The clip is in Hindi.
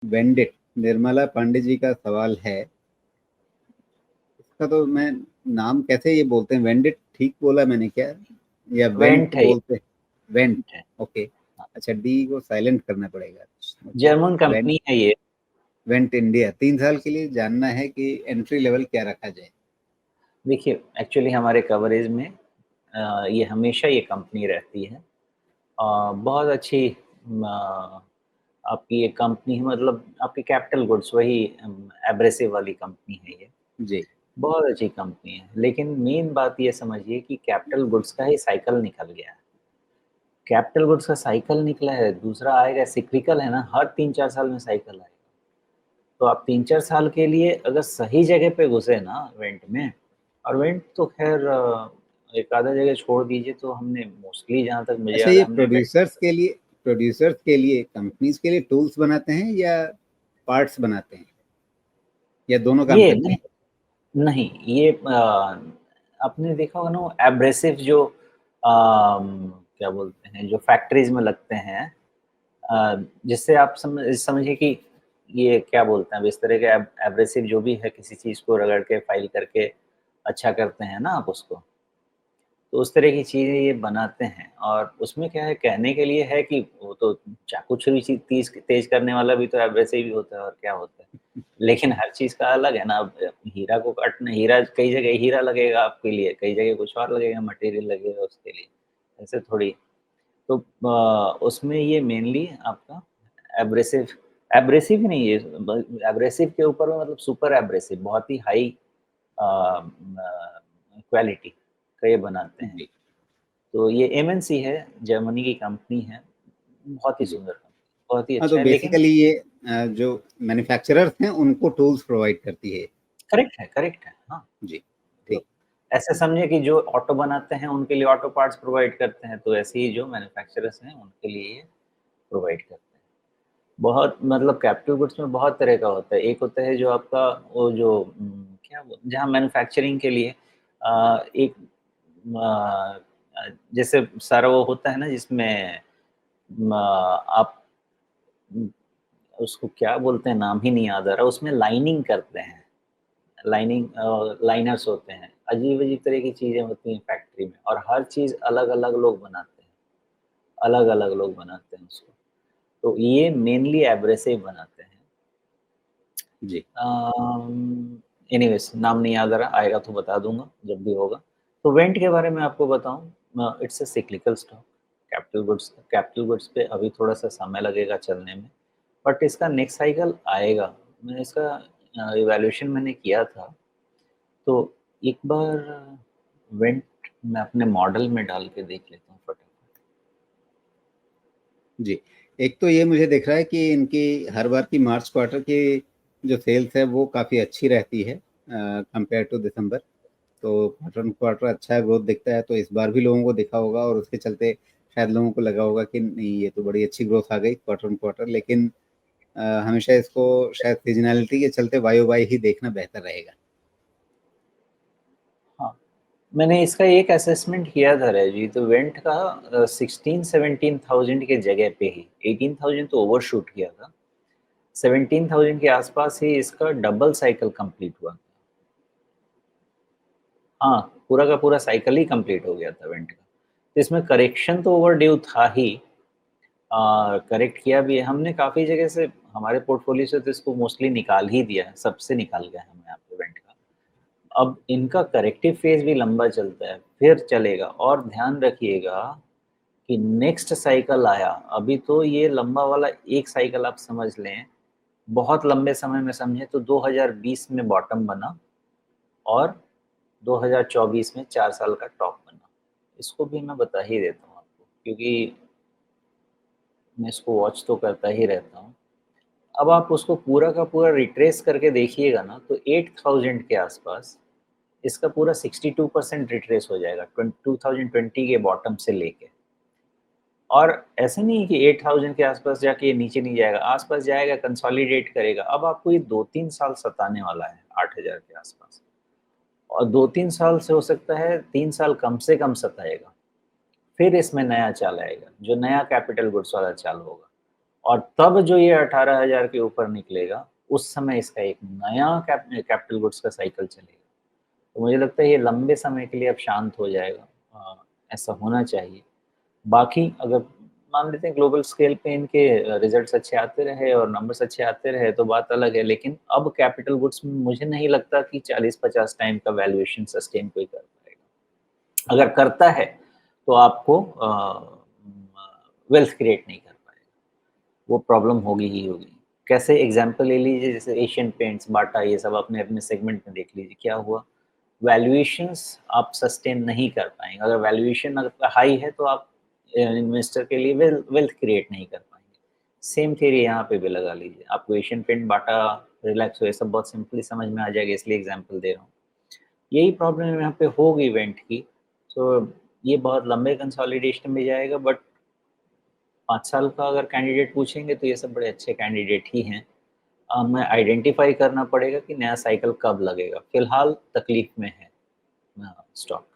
वेंडिट, निर्मला पांडे जी का सवाल है। इसका तो मैं नाम कैसे ये बोलते हैं, वेंडिट ठीक बोला मैंने क्या, या वेंट वेंट है ये। बोलते हैं? वेंट। वेंट है। ओके। अच्छा, डी को साइलेंट करना पड़ेगा। ओके। German went. कंपनी है ये। वेंट इंडिया 3 साल के लिए जानना है कि एंट्री लेवल क्या रखा जाए। देखिए एक्चुअली हमारे कवरेज में ये हमेशा ये कंपनी रहती है। बहुत अच्छी आपकी ये कंपनी है, मतलब आपकी कैपिटल गुड्स वही एब्रेसिव वाली कंपनी है ये। जी। बहुत अच्छी कंपनी है, लेकिन मेन बात ये समझिए कि कैपिटल गुड्स का ही साइकिल निकल गया है। कैपिटल गुड्स का साइकिल निकला है, दूसरा आएगा सिक्लिकल है ना, हर 3-4 साल में साइकिल आएगा। तो आप 3-4 साल के लिए अगर सही जगह पे घुसे ना वेंट में, और वेंट तो खैर एक आधा जगह छोड़ दीजिए, तो हमने मोस्टली जहाँ तक मुझे अच्छा, याद ये है हमने वेंट। प्रोड्यूसर्स के लिए कंपनीज के लिए टूल्स बनाते हैं या पार्ट्स बनाते हैं, या दोनों काम ये करते नहीं, हैं? नहीं ये आपने देखा होगा ना एब्रेसिव जो क्या बोलते हैं जो फैक्ट्रीज में लगते हैं, जिससे आप समझिए कि ये क्या बोलते हैं अब इस तरह के एब्रेसिव जो भी है, किसी चीज़ को रगड़ के फाइल करके अच्छा करते हैं ना आप उसको, तो उस तरह की चीज़ें ये बनाते हैं। और उसमें क्या है, कहने के लिए है कि वो तो चाकू छुरी चीज़ तेज़ तेज़ करने वाला भी तो एब्रेसिव ही होता है, और क्या होता है। लेकिन हर चीज़ का अलग है ना, अब हीरा को काटना, हीरा कई जगह हीरा लगेगा आपके लिए, कई जगह कुछ और लगेगा, मटेरियल लगेगा उसके लिए, ऐसे थोड़ी। तो उसमें ये मेनली आपका एब्रेसिव, एब्रेसिव ही नहीं है, एब्रेसिव के ऊपर में मतलब सुपर एब्रेसिव, बहुत ही हाई क्वालिटी का ये बनाते हैं। जी। तो ये एमएनसी है, जर्मनी की कंपनी है, बहुत ही जी। सुंदर कंपनी, बहुत ही हाँ, तो अच्छा है, लेकिन बेसिकली ये जो मैन्युफैक्चरर्स हैं उनको टूल्स प्रोवाइड करती है। करेक्ट है, करेक्ट है, हाँ। जी। तो ठीक। ऐसे समझिए कि जो ऑटो बनाते हैं उनके लिए ऑटो पार्ट्स प्रोवाइड करते हैं, तो ऐसे ही जो मैन्युफैक्चरर्स हैं उनके लिए ये प्रोवाइड करते हैं। बहुत मतलब कैपिटल गुड्स में बहुत तरह का होता है। एक होता है जो आपका वो जो क्या वो जहाँ मैन्युफैक्चरिंग के लिए एक जैसे सारा वो होता है ना जिसमें आप उसको क्या बोलते हैं, नाम ही नहीं याद आ रहा, उसमें लाइनिंग करते हैं। लाइनिंग लाइनर्स होते हैं, अजीब-अजीब तरह की चीज़ें होती हैं फैक्ट्री में, और हर चीज़ अलग-अलग लोग बनाते हैं, अलग-अलग लोग बनाते हैं उसको। तो ये मेनली एब्रेसिव बनाते हैं। जी। एनीवेज़ नाम नहीं याद आ रहा, आएगा तो बता दूँगा जब भी होगा। तो वेंट के बारे में आपको बताऊँ, it's a cyclical stock. Capital goods पे अभी थोड़ा-सा समय लगेगा चलने में, बट इसका नेक्स्ट साइकिल आएगा। मैं इसका इवैल्यूएशन मैंने किया था, तो एक बार वेंट मैं अपने मॉडल में डाल के देख लेता हूँ फटाफट। जी। एक तो ये मुझे दिख रहा है कि इनकी हर बार की मार्च क्वार्टर की जो सेल्स है वो काफ़ी अच्छी रहती है कंपेयर टू दिसंबर। तो क्वार्टर ऑन क्वार्टर अच्छा ग्रोथ दिखता है, तो इस बार भी लोगों को दिखा होगा और उसके चलते शायद लोगों को लगा होगा कि नहीं, ये तो बड़ी अच्छी ग्रोथ आ गई क्वार्टर ऑन क्वार्टर। लेकिन हमेशा इसको शायद सीजनैलिटी के चलते वाई वाई ही देखना बेहतर रहेगा। हाँ, मैंने इसका एक असेसमेंट किया था रजी, तो वेंट का 16-17,000 के जगह पे ही 18,000 तो ओवरशूट किया था, 17,000 के आसपास ही इसका डबल साइकिल कंप्लीट हुआ। हाँ, पूरा का पूरा साइकिल ही कंप्लीट हो गया था वेंट का। तो इसमें करेक्शन तो ओवरड्यू था ही, करेक्ट किया भी है हमने काफ़ी जगह से, हमारे पोर्टफोलियो से तो इसको मोस्टली निकाल ही दिया है, सबसे निकाल गया है हमें यहाँ पे वेंट का। अब इनका करेक्टिव फेज़ भी लंबा चलता है, फिर चलेगा, और ध्यान रखिएगा कि नेक्स्ट साइकिल आया, अभी तो ये लंबा वाला एक साइकिल आप समझ लें, बहुत लंबे समय में समझें तो 2020 में बॉटम बना, और 2024 में 4 साल का टॉप बना। इसको भी मैं बता ही देता हूँ आपको, क्योंकि मैं इसको वॉच तो करता ही रहता हूँ। अब आप उसको पूरा का पूरा रिट्रेस करके देखिएगा ना, तो 8000 के आसपास इसका पूरा 62% रिट्रेस हो जाएगा, 2020 के बॉटम से लेके। और ऐसा नहीं है कि 8000 के आसपास जाके ये नीचे नहीं जाएगा, आसपास जाएगा, कंसोलिडेट करेगा। अब आपको ये 2-3 साल सताने वाला है 8000 के आसपास, और 2-3 साल से हो सकता है 3 साल कम से कम सताएगा। फिर इसमें नया चाल आएगा, जो नया कैपिटल गुड्स वाला चाल होगा, और तब जो ये 18,000 के ऊपर निकलेगा, उस समय इसका एक नया कैपिटल गुड्स का साइकिल चलेगा। तो मुझे लगता है ये लंबे समय के लिए अब शांत हो जाएगा। ऐसा होना चाहिए। बाकी अगर मान लेते हैं ग्लोबल स्केल पे इनके रिजल्ट्स अच्छे आते रहे और नंबर्स अच्छे आते रहे तो बात अलग है, लेकिन अब कैपिटल गुड्स में मुझे नहीं लगता कि 40-50 टाइम का वैल्यूएशन सस्टेन कोई कर पाएगा। अगर करता है तो आपको वेल्थ क्रिएट नहीं कर पाएगा, वो प्रॉब्लम होगी ही होगी। कैसे एग्ज़ाम्पल ले लीजिए, जैसे एशियन पेंट्स, बाटा, ये सब अपने-अपने सेगमेंट में देख लीजिए, क्या हुआ? वैल्यूएशंस आप सस्टेन नहीं कर पाएँगे। अगर वैल्यूएशन अगर हाई है तो आप इन्वेस्टर के लिए वेल्थ क्रिएट नहीं कर पाएँगे। सेम थियरी यहाँ पे भी लगा लीजिए। आपको एशियन पेंट, बाटा, रिलैक्सो ये सब बहुत सिंपली समझ में आ जाएगा, इसलिए एग्ज़ाम्पल दे रहा हूँ। यही प्रॉब्लम यहाँ पे होगी इवेंट की, तो ये बहुत लंबे कंसोलिडेशन में जाएगा, बट 5 साल का अगर कैंडिडेट पूछेंगे तो ये सब बड़े अच्छे कैंडिडेट ही हैं। हमें आइडेंटिफ़ाई करना पड़ेगा कि नया साइकिल कब लगेगा। फ़िलहाल तकलीफ़ में है स्टॉक।